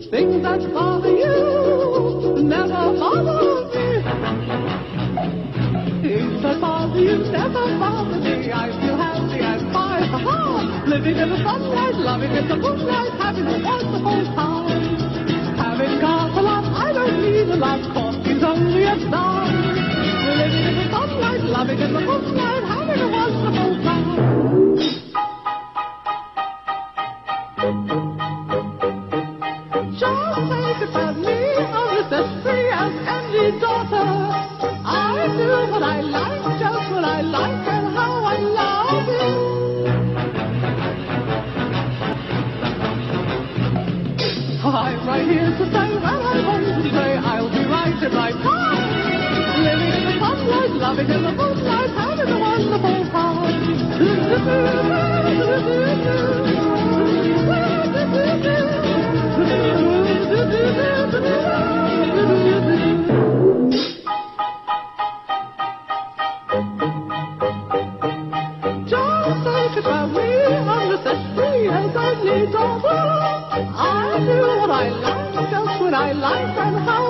Things that bother you never bother me. Things that bother you never bother me. I feel happy and fine, ha-ha. Living in the sunlight, loving in the moonlight, having a wonderful time. Having got a lot, I don't need a lot, coffee's only a start. Living in the sunlight, loving in the moonlight, having a wonderful time. Just think about me, honest as free as any daughter. I do what I like, just what I like, and how I love it. I'm right here to say that I want to say I'll be right in my time. Living in the sunlight, loving in the moonlight, having a wonderful time. Just think about me, I'm just as free as any daughter. I do what I like, just what I like, and how